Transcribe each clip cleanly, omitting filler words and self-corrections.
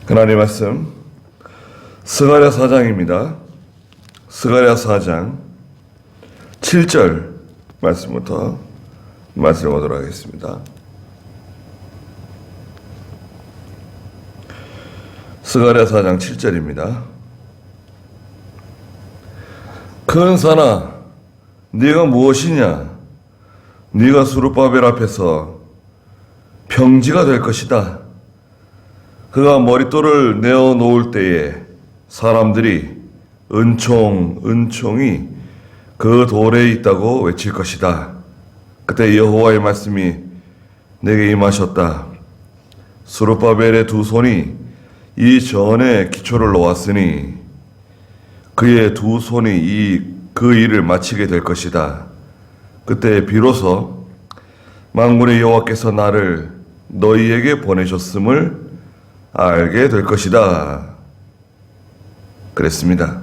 하나님 말씀 스가랴 4장입니다. 스가랴 4장 7절 말씀부터 말씀을 보도록 하겠습니다. 스가랴 4장 7절입니다. 큰 산아, 네가 무엇이냐? 네가 수르바벨 앞에서 평지가 될 것이다. 그가 머릿돌을 내어놓을 때에 사람들이 은총이 그 돌에 있다고 외칠 것이다. 그때 여호와의 말씀이 내게 임하셨다. 수르바벨의 두 손이 이 전에 기초를 놓았으니 그의 두 손이 그 일을 마치게 될 것이다. 그때 비로소 만군의 여호와께서 나를 너희에게 보내셨음을 알게 될 것이다. 그랬습니다.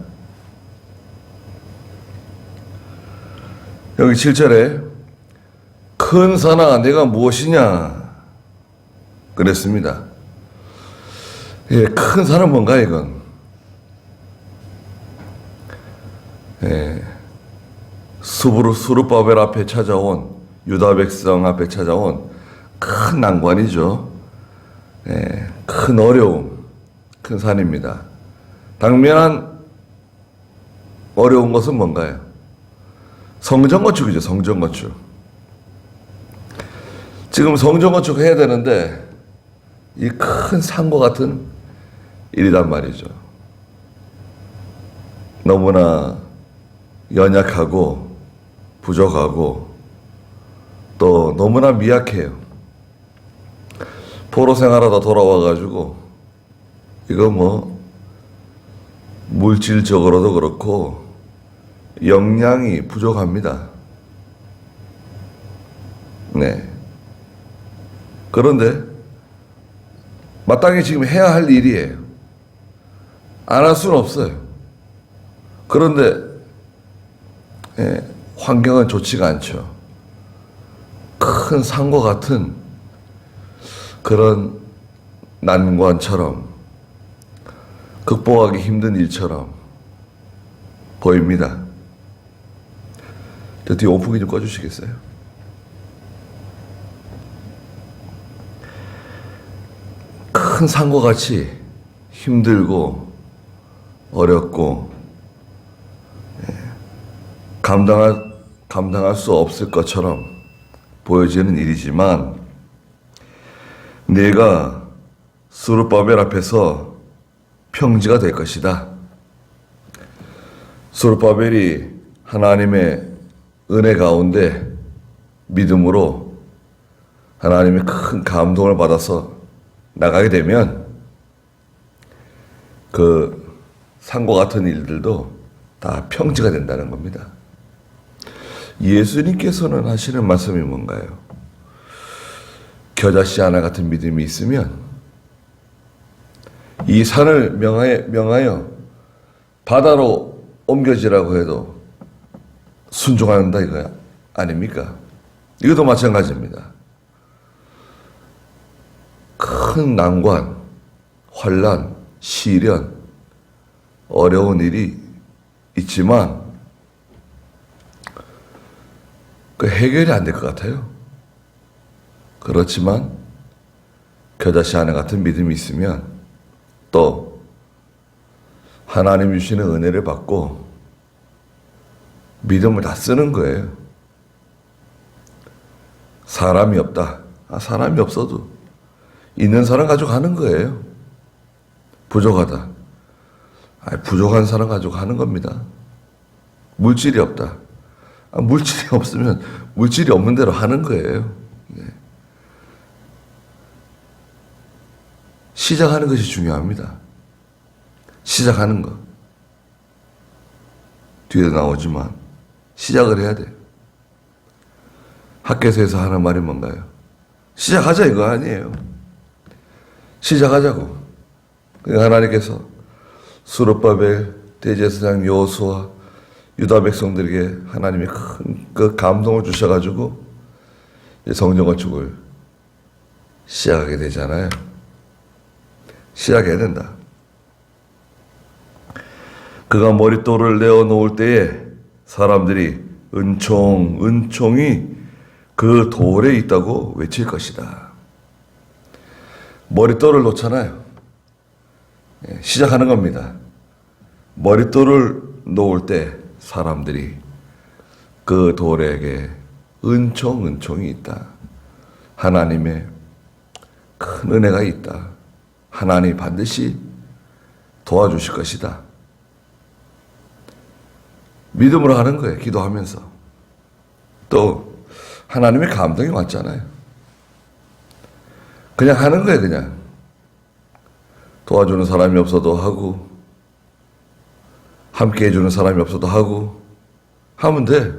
여기 7절에 큰 산아 내가 무엇이냐 그랬습니다. 예, 큰 산은 뭔가 이건? 예, 수르바벨 앞에 찾아온 유다 백성 앞에 찾아온 큰 난관이죠. 예, 큰 어려움, 큰 산입니다. 당면한 어려운 것은 뭔가요? 성전건축이죠. 성전건축. 지금 성전건축 해야 되는데 이 큰 산과 같은 일이란 말이죠. 너무나 연약하고 부족하고 또 너무나 미약해요. 포로 생활하다 돌아와가지고 이거 물질적으로도 그렇고 영양이 부족합니다. 네. 그런데 마땅히 지금 해야 할 일이에요. 안 할 수는 없어요. 그런데 환경은 좋지가 않죠. 큰 산과 같은 그런 난관처럼 극복하기 힘든 일처럼 보입니다. 저 뒤에 온풍기 좀 꺼주시겠어요? 큰 산과 같이 힘들고 어렵고 감당할 수 없을 것처럼 보여지는 일이지만 내가 수르바벨 앞에서 평지가 될 것이다. 수르바벨이 하나님의 은혜 가운데 믿음으로 하나님의 큰 감동을 받아서 나가게 되면 그 산과 같은 일들도 다 평지가 된다는 겁니다. 예수님께서는 하시는 말씀이 뭔가요? 겨자씨 하나 같은 믿음이 있으면 이 산을 명하여 바다로 옮겨지라고 해도 순종한다 이거 아닙니까? 이것도 마찬가지입니다. 큰 난관, 환난, 시련, 어려운 일이 있지만 그 해결이 안 될 것 같아요. 그렇지만 겨자씨 하나 같은 믿음이 있으면 또 하나님 주시는 은혜를 받고 믿음을 다 쓰는 거예요. 사람이 없다. 사람이 없어도 있는 사람 가지고 하는 거예요. 부족하다. 부족한 사람 가지고 하는 겁니다. 물질이 없다. 물질이 없으면 물질이 없는 대로 하는 거예요. 네. 시작하는 것이 중요합니다. 시작하는 것. 뒤에도 나오지만 시작을 해야 돼요. 학교에서 하는 말이 뭔가요? 시작하자 이거 아니에요. 시작하자고. 하나님께서 수르바벨 대제사장 여호수아 유다 백성들에게 하나님이 큰 그 감동을 주셔가지고 성전 건축을 시작하게 되잖아요. 시작해야 된다. 그가 머릿돌을 내어놓을 때에 사람들이 은총이 그 돌에 있다고 외칠 것이다. 머릿돌을 놓잖아요. 시작하는 겁니다. 머릿돌을 놓을 때 사람들이 그 돌에게 은총이 있다. 하나님의 큰 은혜가 있다. 하나님이 반드시 도와주실 것이다. 믿음으로 하는 거예요. 기도하면서. 또 하나님의 감동이 왔잖아요. 그냥 하는 거예요. 그냥. 도와주는 사람이 없어도 하고 함께 해주는 사람이 없어도 하고 하면 돼.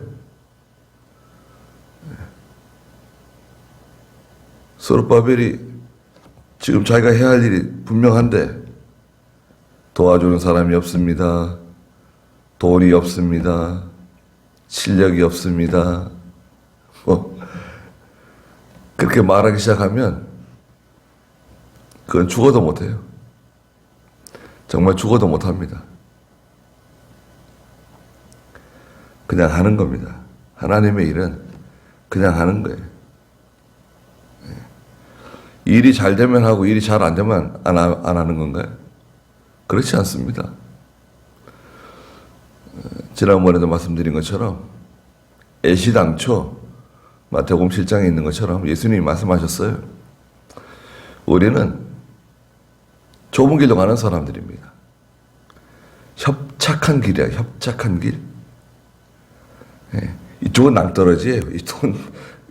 스룹바벨이 지금 자기가 해야 할 일이 분명한데 도와주는 사람이 없습니다. 돈이 없습니다. 실력이 없습니다. 그렇게 말하기 시작하면 그건 죽어도 못해요. 정말 죽어도 못합니다. 그냥 하는 겁니다. 하나님의 일은 그냥 하는 거예요. 일이 잘 되면 하고 일이 잘 안 되면 안 하는 건가요? 그렇지 않습니다. 지난번에도 말씀드린 것처럼 애시당초 마태복음 7장에 있는 것처럼 예수님이 말씀하셨어요. 우리는 좁은 길로 가는 사람들입니다. 협착한 길이야. 협착한 길. 이쪽은 낭떠러지예요.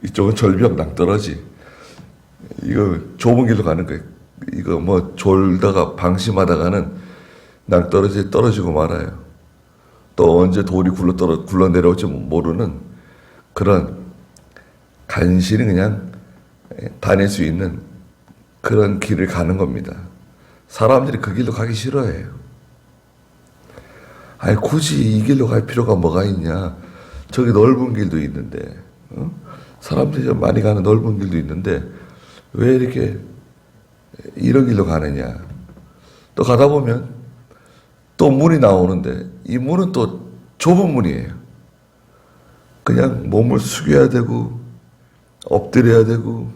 이쪽은 절벽 낭떠러지. 이거 좁은 길로 가는 거예요. 이거 뭐 졸다가 방심하다가는 낭떠러지에 떨어지고 말아요. 또 언제 돌이 굴러 내려올지 모르는 그런 간신히 그냥 다닐 수 있는 그런 길을 가는 겁니다. 사람들이 그 길로 가기 싫어해요. 아니 굳이 이 길로 갈 필요가 뭐가 있냐. 저기 넓은 길도 있는데 사람들이 많이 가는 넓은 길도 있는데 왜 이렇게 이런 길로 가느냐. 또 가다 보면 또 문이 나오는데 이 문은 또 좁은 문이에요. 그냥 몸을 숙여야 되고 엎드려야 되고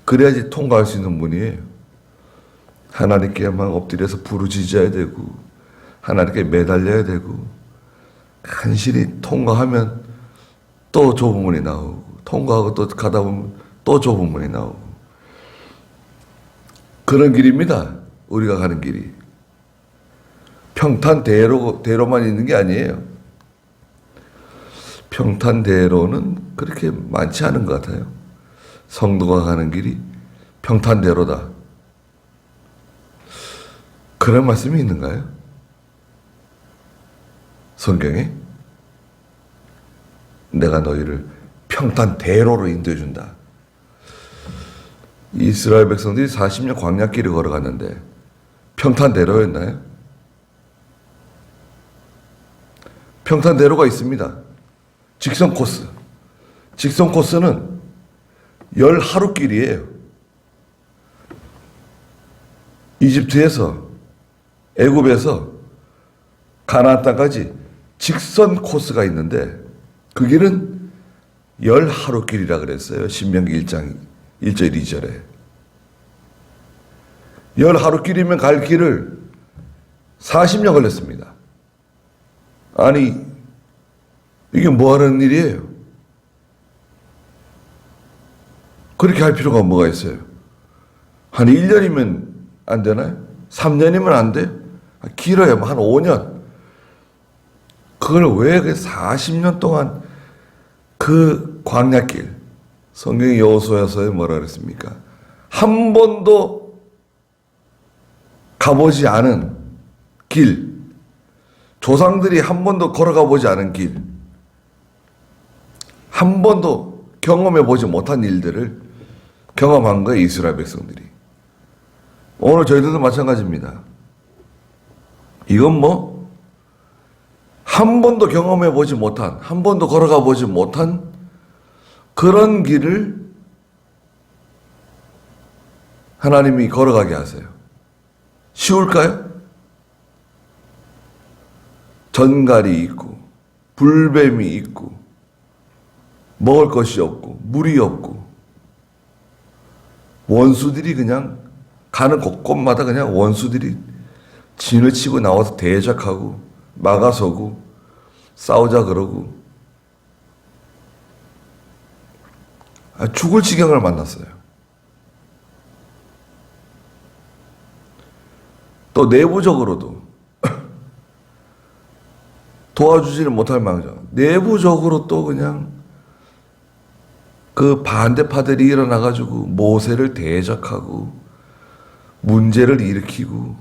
그래야지 통과할 수 있는 문이에요. 하나님께만 엎드려서 부르짖어야 되고 하나님께 매달려야 되고 간신히 통과하면 또 좁은 문이 나오고 통과하고 또 가다 보면 또 좁은 문이 나오고 그런 길입니다. 우리가 가는 길이. 평탄대로만 있는 게 아니에요. 평탄대로는 그렇게 많지 않은 것 같아요. 성도가 가는 길이 평탄대로다. 그런 말씀이 있는가요? 성경에? 내가 너희를 평탄대로로 인도해준다. 이스라엘 백성들이 40년 광야길을 걸어갔는데 평탄대로였나요? 평탄대로가 있습니다. 직선 코스. 직선 코스는 10하루길이에요. 이집트에서 애굽에서 가나안 땅까지 직선 코스가 있는데 그 길은 10하루길이라 그랬어요. 신명기 1장 1절 2절에 10하루길이면 갈 길을 40년 걸렸습니다. 아니 이게 뭐하는 일이에요? 그렇게 할 필요가 뭐가 있어요? 한 1년이면 안 되나요? 3년이면 안 돼? 길어야 한 5년. 그걸 왜 40년 동안 그 광야길, 성경의 여호수아서에 뭐라 그랬습니까? 한 번도 가보지 않은 길, 조상들이 한 번도 걸어가 보지 않은 길, 한 번도 경험해 보지 못한 일들을 경험한 거예요, 이스라엘 백성들이. 오늘 저희들도 마찬가지입니다. 이건 한 번도 경험해 보지 못한, 한 번도 걸어가 보지 못한 그런 길을 하나님이 걸어가게 하세요. 쉬울까요? 전갈이 있고 불뱀이 있고 먹을 것이 없고 물이 없고 원수들이 그냥 가는 곳곳마다 그냥 원수들이 진을 치고 나와서 대적하고 막아서고 싸우자 그러고 죽을 지경을 만났어요. 또 내부적으로도 도와주지는 못할 망정 내부적으로 또 그냥 그 반대파들이 일어나가지고 모세를 대적하고 문제를 일으키고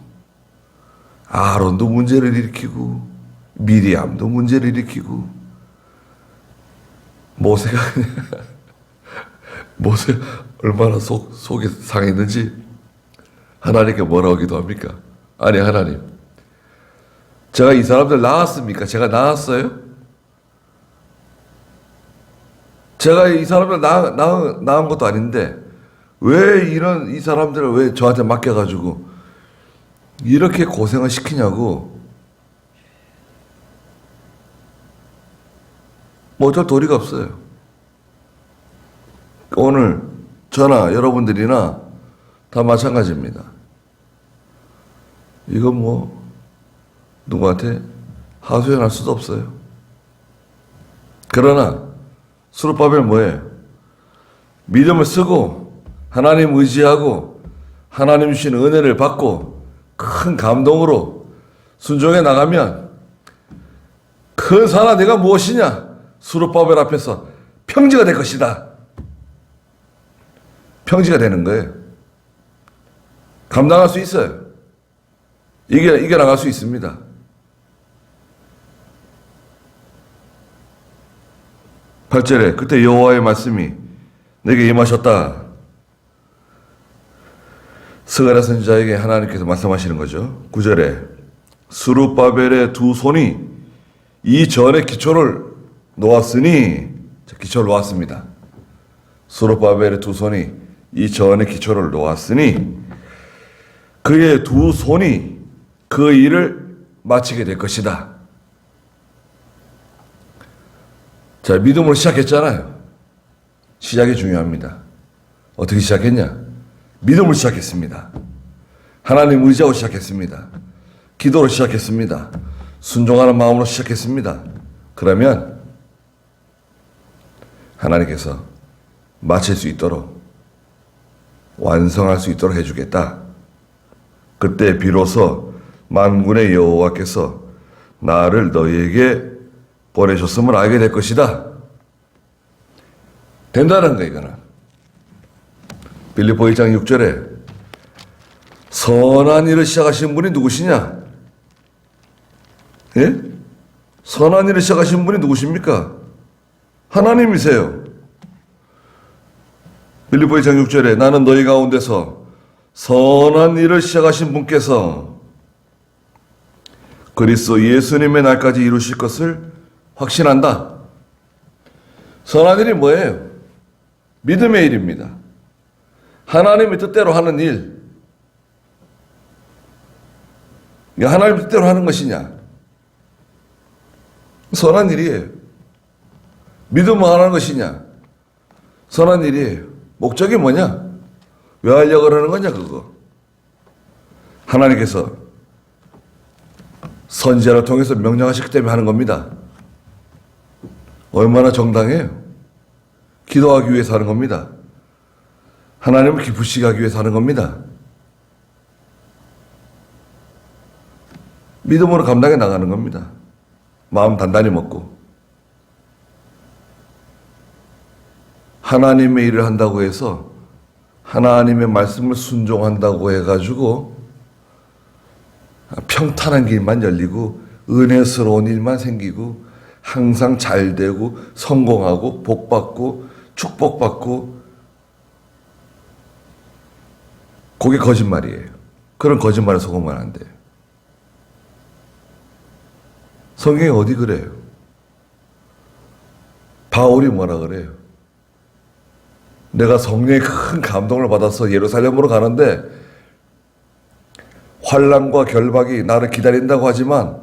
아론도 문제를 일으키고 미리암도 문제를 일으키고 모세가 모세 얼마나 속이 상했는지 하나님께 뭐라고 기도합니까? 아니 하나님 제가 이 사람들 낳았습니까? 제가 낳았어요? 제가 이 사람들 낳은 것도 아닌데 왜 이 사람들을 왜 저한테 맡겨가지고 이렇게 고생을 시키냐고 뭐 어쩔 도리가 없어요. 오늘 저나 여러분들이나 다 마찬가지입니다. 이건 뭐 누구한테 하소연할 수도 없어요. 그러나 수르바벨은 뭐예요? 믿음을 쓰고 하나님 의지하고 하나님 주시는 은혜를 받고 큰 감동으로 순종해 나가면 큰 사나 내가 무엇이냐? 수르바벨 앞에서 평지가 될 것이다. 평지가 되는 거예요. 감당할 수 있어요. 이겨나갈 수 있습니다. 팔 절에 그때 여호와의 말씀이 내게 임하셨다. 스가랴 선지자에게 하나님께서 말씀하시는 거죠. 9절에 스룹바벨의 두 손이 이 전에 기초를 놓았으니 기초를 놓았습니다. 스룹바벨의 두 손이 이 전에 기초를 놓았으니 그의 두 손이 그 일을 마치게 될 것이다. 자, 믿음으로 시작했잖아요. 시작이 중요합니다. 어떻게 시작했냐? 믿음으로 시작했습니다. 하나님 의지하고 시작했습니다. 기도로 시작했습니다. 순종하는 마음으로 시작했습니다. 그러면 하나님께서 마칠 수 있도록 완성할 수 있도록 해주겠다. 그때 비로소 만군의 여호와께서 나를 너희에게 보내셨음을 알게 될 것이다. 된다는 거 이거는. 빌립보 1장 6절에 선한 일을 시작하신 분이 누구시냐? 예? 선한 일을 시작하신 분이 누구십니까? 하나님이세요. 빌립보 1장 6절에 나는 너희 가운데서 선한 일을 시작하신 분께서 그리스도 예수님의 날까지 이루실 것을 확신한다. 선한 일이 뭐예요? 믿음의 일입니다. 하나님의 뜻대로 하는 일. 하나님의 뜻대로 하는 것이냐? 선한 일이에요. 믿음을 하는 것이냐? 선한 일이에요. 목적이 뭐냐? 왜 하려고 그러는 거냐 그거. 하나님께서 선지자를 통해서 명령하셨기 때문에 하는 겁니다. 얼마나 정당해요? 기도하기 위해서 하는 겁니다. 하나님을 기쁘시게 하기 위해서 하는 겁니다. 믿음으로 감당해 나가는 겁니다. 마음 단단히 먹고. 하나님의 일을 한다고 해서 하나님의 말씀을 순종한다고 해가지고 평탄한 길만 열리고 은혜스러운 일만 생기고 항상 잘 되고 성공하고 복받고 축복받고 그게 거짓말이에요. 그런 거짓말에 속으면 안 돼요. 성경에 어디 그래요? 바울이 뭐라 그래요? 내가 성령의 큰 감동을 받아서 예루살렘으로 가는데 환난과 결박이 나를 기다린다고 하지만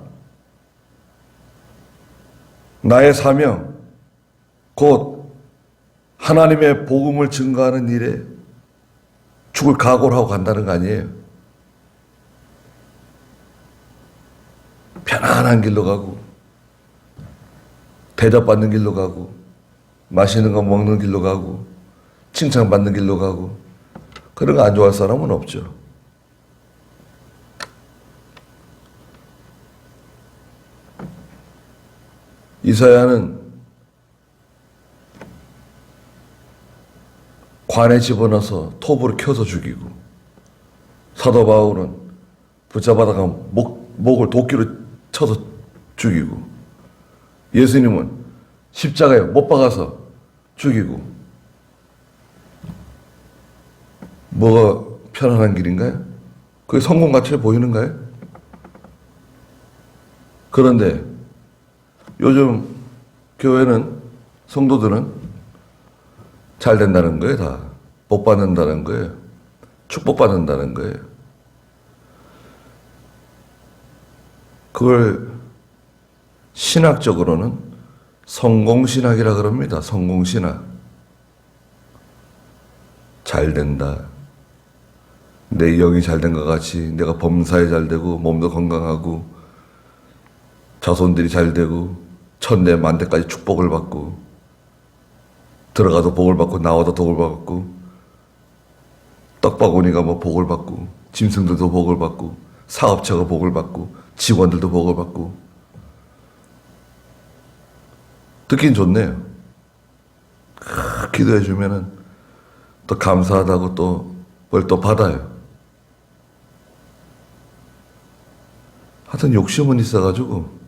나의 사명, 곧 하나님의 복음을 증거하는 일에 죽을 각오를 하고 간다는 거 아니에요. 편안한 길로 가고 대접받는 길로 가고 맛있는 거 먹는 길로 가고 칭찬받는 길로 가고 그런 거 안 좋아할 사람은 없죠. 이사야는 관에 집어넣어서 톱으로 켜서 죽이고 사도 바울은 붙잡아다가 목을 도끼로 쳐서 죽이고 예수님은 십자가에 못 박아서 죽이고 뭐가 편안한 길인가요? 그게 성공같이 보이는가요? 그런데 요즘 교회는 성도들은 잘 된다는 거예요. 다 복 받는다는 거예요. 축복받는다는 거예요. 그걸 신학적으로는 성공신학이라 그럽니다. 성공신학. 잘 된다. 내 영이 잘 된 것 같이 내가 범사에 잘 되고 몸도 건강하고 자손들이 잘 되고 천대 만대까지 축복을 받고 들어가도 복을 받고 나와도 복을 받고 떡바구니가 뭐 복을 받고 짐승들도 복을 받고 사업체가 복을 받고 직원들도 복을 받고 듣긴 좋네요. 기도해 주면은 또 감사하다고 또 뭘 또 받아요. 하여튼 욕심은 있어가지고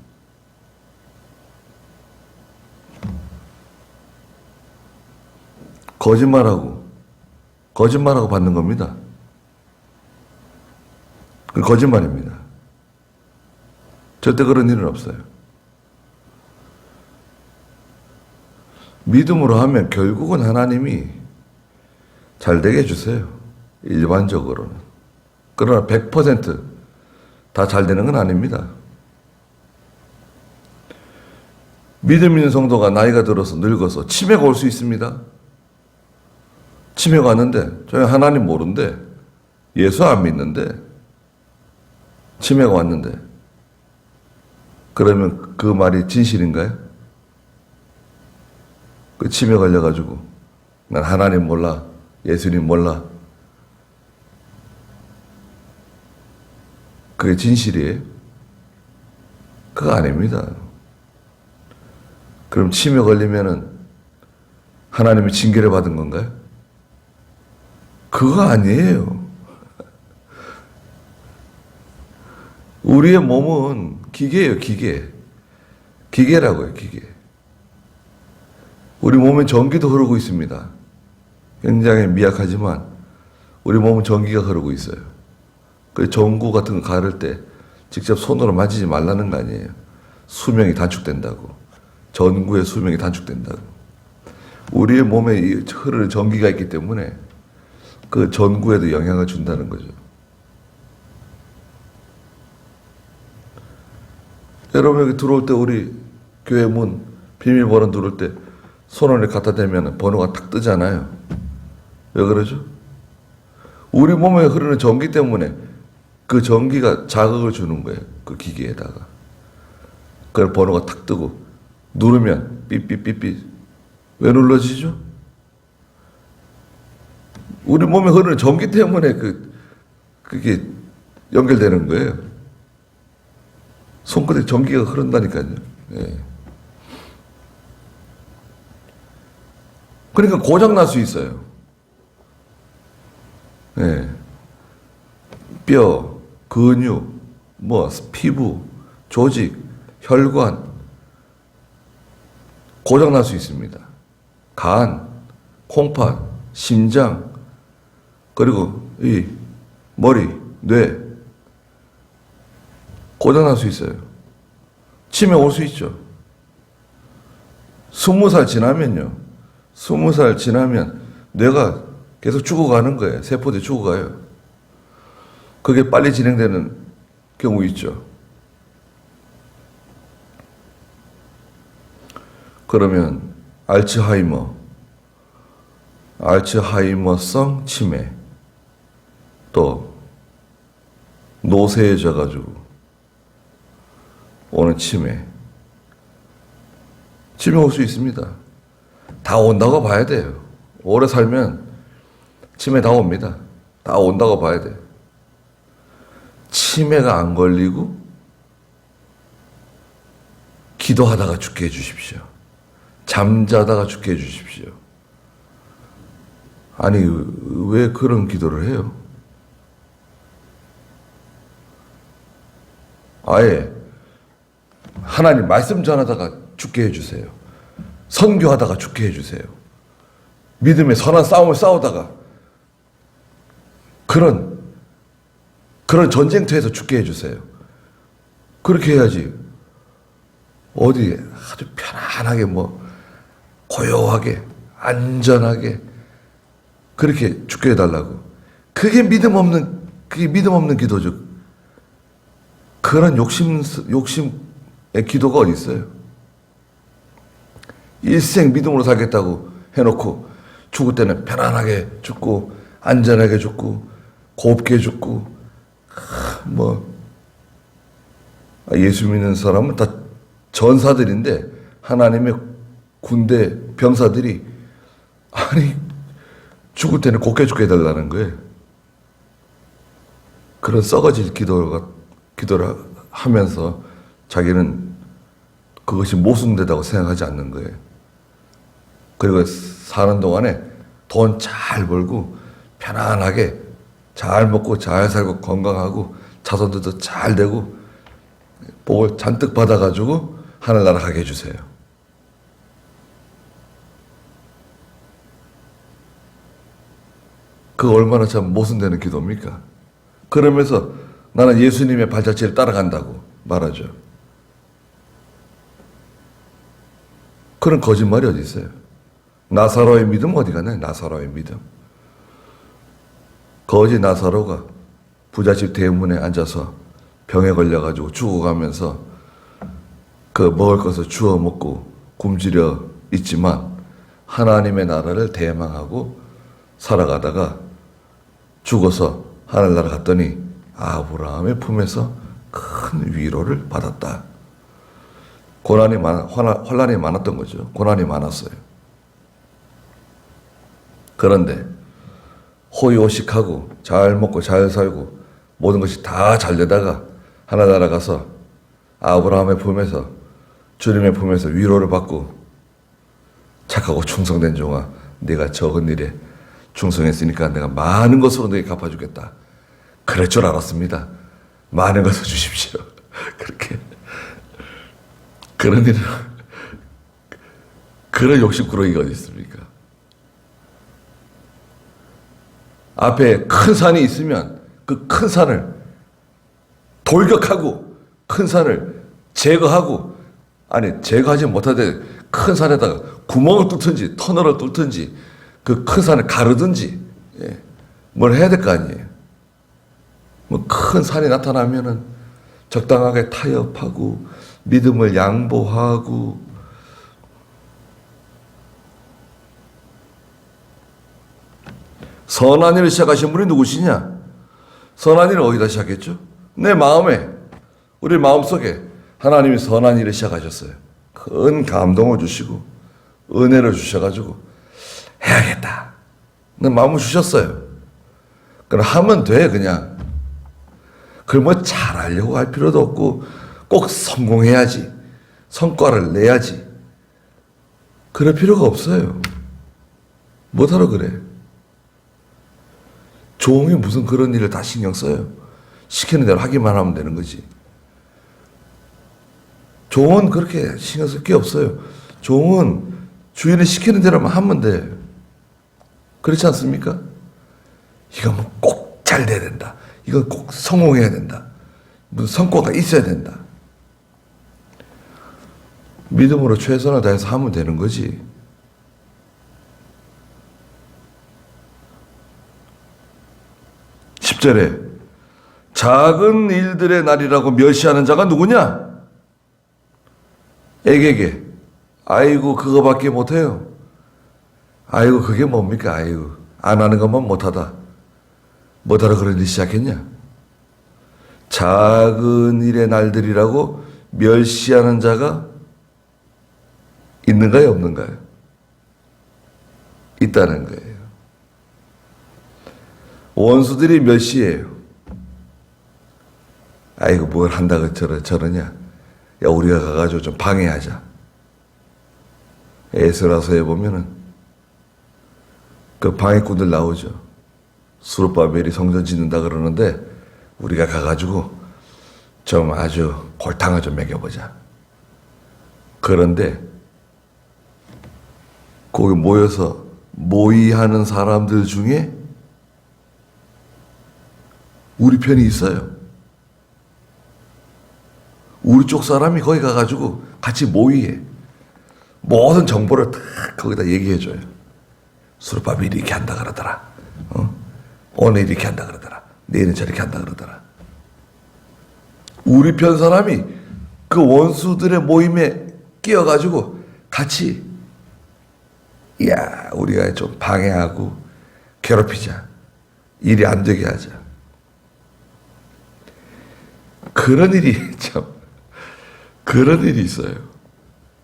거짓말하고 받는 겁니다. 그 거짓말입니다. 절대 그런 일은 없어요. 믿음으로 하면 결국은 하나님이 잘 되게 해주세요. 일반적으로는. 그러나 100% 다 잘 되는 건 아닙니다. 믿음 있는 성도가 나이가 들어서 늙어서 치매가 올 수 있습니다. 치매가 왔는데 저희 하나님 모른대. 예수 안 믿는데 치매가 왔는데 그러면 그 말이 진실인가요? 그 치매 걸려가지고 난 하나님 몰라 예수님 몰라 그게 진실이에요? 그거 아닙니다. 그럼 치매 걸리면은 하나님이 징계를 받은 건가요? 그거 아니에요. 우리의 몸은 기계예요, 기계. 기계라고요, 기계. 우리 몸엔 전기도 흐르고 있습니다. 굉장히 미약하지만 우리 몸은 전기가 흐르고 있어요. 그 전구 같은 거 가를 때 직접 손으로 만지지 말라는 거 아니에요. 수명이 단축된다고. 전구의 수명이 단축된다고. 우리의 몸에 흐르는 전기가 있기 때문에 그 전구에도 영향을 준다는 거죠. 여러분 여기 들어올 때 우리 교회 문 비밀번호 들어올 때 손을 갖다 대면 번호가 탁 뜨잖아요. 왜 그러죠? 우리 몸에 흐르는 전기 때문에 그 전기가 자극을 주는 거예요. 그 기계에다가. 그래서 번호가 탁 뜨고 누르면 삐삐삐삐. 왜 눌러지죠? 우리 몸에 흐르는 전기 때문에 그게 연결되는 거예요. 손끝에 전기가 흐른다니까요. 예. 그러니까 고장 날 수 있어요. 예. 뼈, 근육, 피부, 조직, 혈관 고장 날 수 있습니다. 간, 콩팥, 심장, 그리고 이 머리, 뇌 고장 날 수 있어요. 치매 올 수 있죠. 20살 지나면요. 20살 지나면 뇌가 계속 죽어가는 거예요. 세포들이 죽어가요. 그게 빨리 진행되는 경우 있죠. 그러면 알츠하이머성 치매, 또 노쇠에 져가지고 오는 치매 올 수 있습니다. 다 온다고 봐야 돼요. 오래 살면 치매 다 옵니다. 다 온다고 봐야 돼요. 치매가 안 걸리고 기도하다가 죽게 해주십시오. 잠자다가 죽게 해주십시오. 아니, 왜 그런 기도를 해요? 아예 하나님 말씀 전하다가 죽게 해주세요. 선교하다가 죽게 해주세요. 믿음의 선한 싸움을 싸우다가 그런 전쟁터에서 죽게 해주세요. 그렇게 해야지. 어디 아주 편안하게 고요하게 안전하게 그렇게 죽게 해달라고. 그게 믿음 없는 기도죠. 그런 욕심의 기도가 어디 있어요? 일생 믿음으로 살겠다고 해놓고 죽을 때는 편안하게 죽고 안전하게 죽고 곱게 죽고 예수 믿는 사람은 다 전사들인데 하나님의 군대 병사들이 아니 죽을 때는 곱게 죽게 해달라는 거예요. 그런 썩어질 기도를 하면서 자기는 그것이 모순되다고 생각하지 않는 거예요. 그리고 사는 동안에 돈 잘 벌고 편안하게 잘 먹고 잘 살고 건강하고 자손들도 잘 되고 복을 잔뜩 받아가지고 하늘나라 가게 해주세요. 그 얼마나 참 모순되는 기도입니까? 그러면서 나는 예수님의 발자취를 따라간다고 말하죠. 그런 거짓말이 어디 있어요? 나사로의 믿음 어디 갔나요? 나사로의 믿음. 거지 나사로가 부잣집 대문에 앉아서 병에 걸려가지고 죽어가면서 그 먹을 것을 주워 먹고 굶주려 있지만 하나님의 나라를 대망하고 살아가다가 죽어서 하늘나라 갔더니 아브라함의 품에서 큰 위로를 받았다. 혼란이 많았던 거죠. 고난이 많았어요. 그런데 호의호식하고 잘 먹고 잘 살고 모든 것이 다 잘 되다가 하늘나라 가서 아브라함의 품에서 주님의 품에서 위로를 받고 착하고 충성된 종아, 네가 적은 일에 충성했으니까 내가 많은 것으로 너에게 갚아주겠다. 그럴 줄 알았습니다. 많은 것을 주십시오. 그렇게 그런 일은 그런 욕심꾸러기가 어디 있습니까? 앞에 큰 산이 있으면 그 큰 산을 돌격하고 큰 산을 제거하고 제거하지 못하되 큰 산에다가 구멍을 뚫든지 터널을 뚫든지 그 큰 산을 가르든지 뭘 해야 될 거 아니에요. 큰 산이 나타나면은 적당하게 타협하고 믿음을 양보하고 선한 일을 시작하신 분이 누구시냐? 선한 일을 어디다 시작했죠? 내 마음에, 우리 마음속에 하나님이 선한 일을 시작하셨어요. 큰 감동을 주시고 은혜를 주셔가지고 해야겠다. 내 마음을 주셨어요. 그럼 하면 돼, 그냥. 그걸 잘하려고 할 필요도 없고 꼭 성공해야지, 성과를 내야지, 그럴 필요가 없어요. 못하러 그래. 종이 무슨 그런 일을 다 신경 써요. 시키는 대로 하기만 하면 되는 거지. 종은 그렇게 신경 쓸 게 없어요. 종은 주인이 시키는 대로만 하면 돼. 그렇지 않습니까? 이건 꼭 잘 돼야 된다. 이건 꼭 성공해야 된다. 무슨 성과가 있어야 된다. 믿음으로 최선을 다해서 하면 되는 거지. 10절에 작은 일들의 날이라고 멸시하는 자가 누구냐? 애게게. 아이고 그거밖에 못해요. 아이고 그게 뭡니까? 아이고 안 하는 것만 못하다. 못하러 그런 일 시작했냐? 작은 일의 날들이라고 멸시하는 자가 있는가요? 없는가요? 있다는 거예요. 원수들이 멸시해요. 아이고 뭘 한다고 저러냐? 야 우리가 가가지고 좀 방해하자. 에스라서에 보면은 그 방해꾼들 나오죠. 스룹바벨이 성전 짓는다 그러는데 우리가 가가지고 좀 아주 골탕을 좀 먹여보자. 그런데 거기 모여서 모의하는 사람들 중에 우리 편이 있어요. 우리 쪽 사람이 거기 가가지고 같이 모의해. 모든 정보를 다 거기다 얘기해줘요. 스룹바벨이 이렇게 한다 그러더라. 오늘 이렇게 한다 그러더라. 내일은 저렇게 한다 그러더라. 우리 편 사람이 그 원수들의 모임에 끼어가지고 같이 야 우리가 좀 방해하고 괴롭히자. 일이 안 되게 하자. 그런 일이 참 그런 일이 있어요.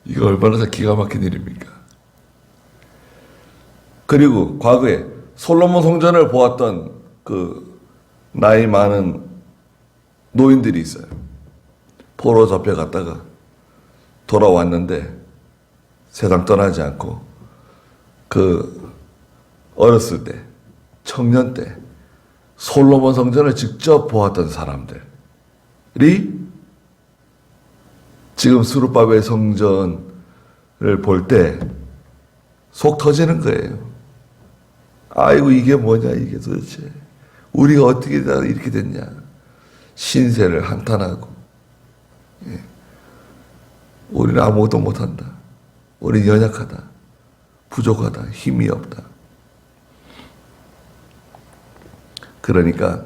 이거 얼마나 기가 막힌 일입니까? 그리고 과거에 솔로몬 성전을 보았던 그 나이 많은 노인들이 있어요. 포로 잡혀갔다가 돌아왔는데 세상 떠나지 않고 그 어렸을 때 청년 때 솔로몬 성전을 직접 보았던 사람들이 지금 스룹바벨 성전을 볼 때 속 터지는 거예요. 아이고 이게 뭐냐 이게 도대체 우리가 어떻게 이렇게 됐냐. 신세를 한탄하고 우리는 아무것도 못한다. 우리는 연약하다. 부족하다. 힘이 없다. 그러니까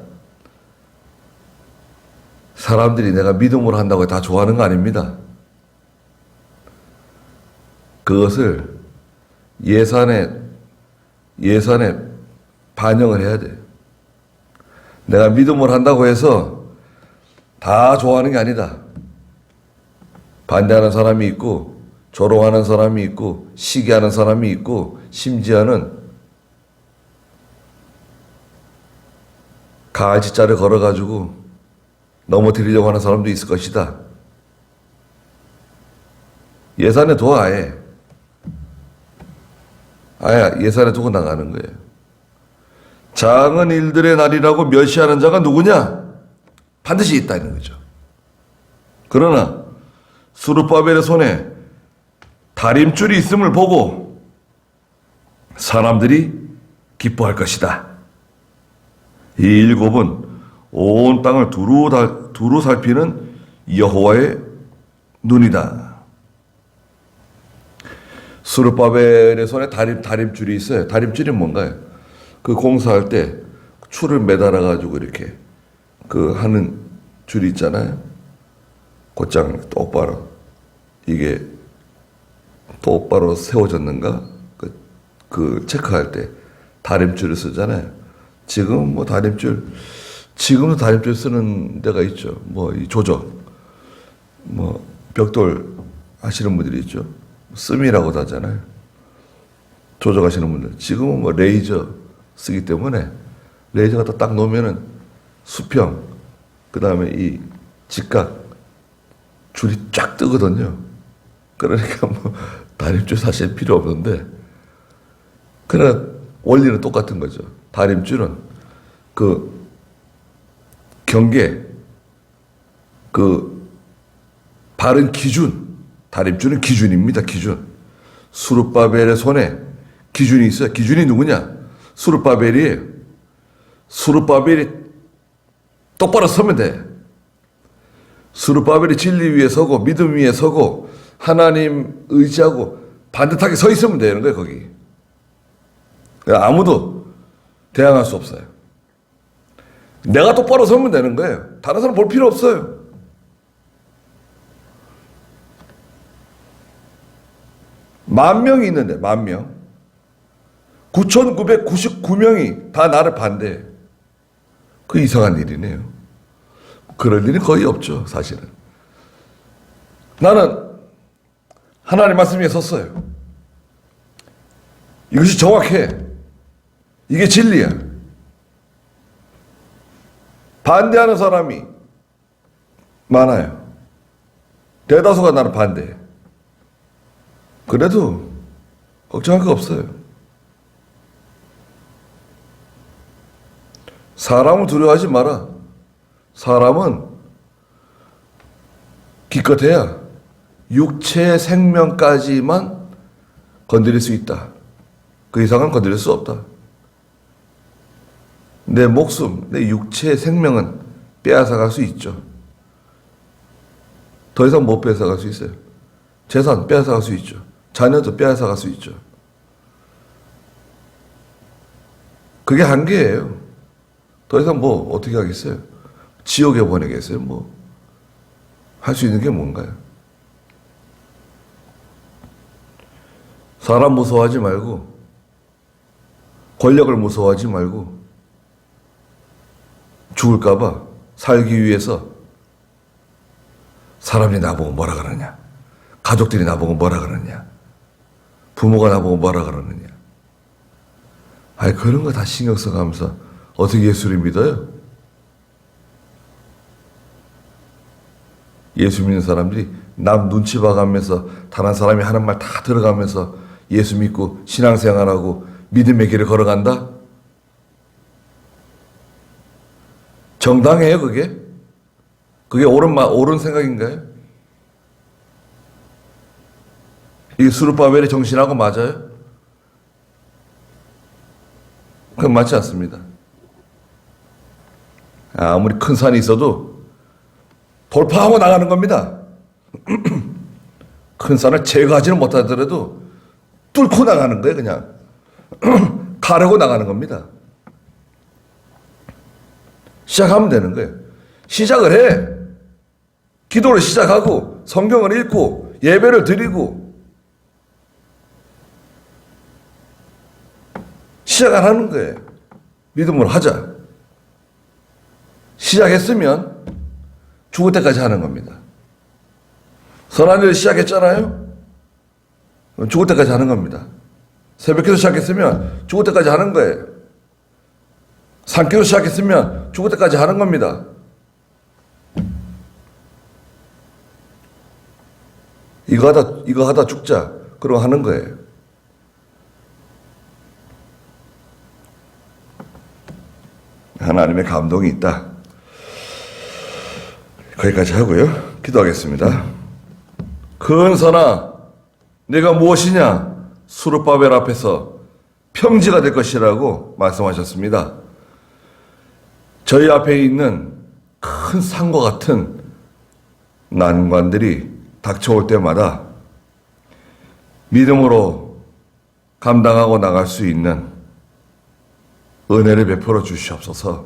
사람들이 내가 믿음으로 한다고 다 좋아하는 거 아닙니다. 그것을 예산에 반영을 해야 돼요. 내가 믿음으로 한다고 해서 다 좋아하는 게 아니다. 반대하는 사람이 있고 조롱하는 사람이 있고 시기하는 사람이 있고 심지어는 가지자를 걸어가지고 넘어뜨리려고 하는 사람도 있을 것이다. 예산에 둬 아예 예산에 두고 나가는 거예요. 작은 일들의 날이라고 멸시하는 자가 누구냐? 반드시 있다는 거죠. 그러나 스룹바벨의 손에 다림줄이 있음을 보고 사람들이 기뻐할 것이다. 이 일곱은 온 땅을 두루 살피는 여호와의 눈이다. 스룹바벨의 손에 다림줄이 있어요. 다림줄이 뭔가요? 그 공사할 때 줄을 매달아 가지고 이렇게 그 하는 줄이 있잖아요. 곧장 똑바로 이게 똑바로 세워졌는가 그 체크할 때 다림줄을 쓰잖아요. 지금 뭐 지금도 다림줄 쓰는 데가 있죠. 뭐 이 조적 뭐 벽돌 하시는 분들이 있죠. 씀이라고도 하잖아요. 조작하시는 분들. 지금은 뭐 레이저 쓰기 때문에 레이저 갖다 딱 놓으면은 수평, 그 다음에 이 직각 줄이 쫙 뜨거든요. 그러니까 뭐 다림줄 사실 필요 없는데, 그러나 원리는 똑같은 거죠. 다림줄은 그 경계, 그 바른 기준, 다림줄은 기준입니다. 기준. 스룹바벨의 손에 기준이 있어요. 기준이 누구냐? 스룹바벨이에요. 스룹바벨이 똑바로 서면 돼. 스룹바벨이 진리 위에 서고 믿음 위에 서고 하나님 의지하고 반듯하게 서 있으면 되는 거예요. 거기. 아무도 대항할 수 없어요. 내가 똑바로 서면 되는 거예요. 다른 사람 볼 필요 없어요. 만 명이 있는데, 10,000명. 9,999명이 다 나를 반대해. 그 이상한 일이네요. 그럴 일은 거의 없죠, 사실은. 나는 하나님 말씀 위에 섰어요. 이것이 정확해. 이게 진리야. 반대하는 사람이 많아요. 대다수가 나를 반대해. 그래도 걱정할 거 없어요. 사람을 두려워하지 마라. 사람은 기껏해야 육체의 생명까지만 건드릴 수 있다. 그 이상은 건드릴 수 없다. 내 목숨, 내 육체의 생명은 빼앗아갈 수 있죠. 더 이상 못 빼앗아갈 수 있어요. 재산 빼앗아갈 수 있죠. 자녀도 빼앗아갈 수 있죠. 그게 한계예요. 더 이상 뭐 어떻게 하겠어요? 지옥에 보내겠어요? 뭐 할 수 있는 게 뭔가요? 사람 무서워하지 말고, 권력을 무서워하지 말고, 죽을까봐 살기 위해서 사람이 나보고 뭐라 그러냐, 가족들이 나보고 뭐라 그러냐, 부모가 나보고 뭐라 그러느냐. 아니, 그런 거 다 신경 써가면서 어떻게 예수를 믿어요? 예수 믿는 사람들이 남 눈치 봐가면서 단 한 사람이 하는 말 다 들어가면서 예수 믿고 신앙생활하고 믿음의 길을 걸어간다? 정당해요, 그게? 그게 옳은 생각인가요? 이 수르바벨의 정신하고 맞아요? 그건 맞지 않습니다. 아무리 큰 산이 있어도 돌파하고 나가는 겁니다. 큰 산을 제거하지는 못하더라도 뚫고 나가는 거예요, 그냥. 가르고 나가는 겁니다. 시작하면 되는 거예요. 시작을 해. 기도를 시작하고 성경을 읽고 예배를 드리고 시작을 하는 거예요. 믿음으로 하자. 시작했으면 죽을 때까지 하는 겁니다. 선한 일을 시작했잖아요. 죽을 때까지 하는 겁니다. 새벽기도 시작했으면 죽을 때까지 하는 거예요. 산기도 시작했으면 죽을 때까지 하는 겁니다. 이거 하다 죽자. 그러고 하는 거예요. 하나님의 감동이 있다. 거기까지 하고요. 기도하겠습니다. 근선아, 네가 무엇이냐? 수르바벨 앞에서 평지가 될 것이라고 말씀하셨습니다. 저희 앞에 있는 큰 산과 같은 난관들이 닥쳐올 때마다 믿음으로 감당하고 나갈 수 있는 은혜를 베풀어 주시옵소서.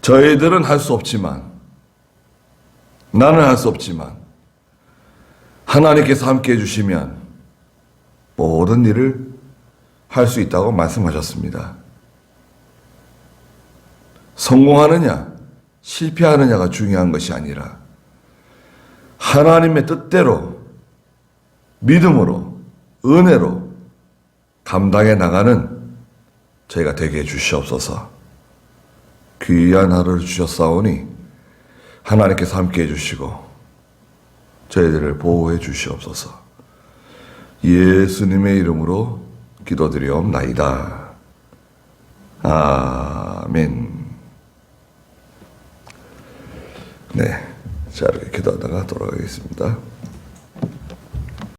저희들은 할 수 없지만, 나는 할 수 없지만 하나님께서 함께 해주시면 모든 일을 할 수 있다고 말씀하셨습니다. 성공하느냐 실패하느냐가 중요한 것이 아니라 하나님의 뜻대로 믿음으로 은혜로 감당해 나가는 저희가 되게 해주시옵소서. 귀한 하루를 주셨사오니 하나님께서 함께 해주시고 저희들을 보호해 주시옵소서. 예수님의 이름으로 기도드리옵나이다. 아멘. 네, 자 이렇게 기도하다가 돌아가겠습니다.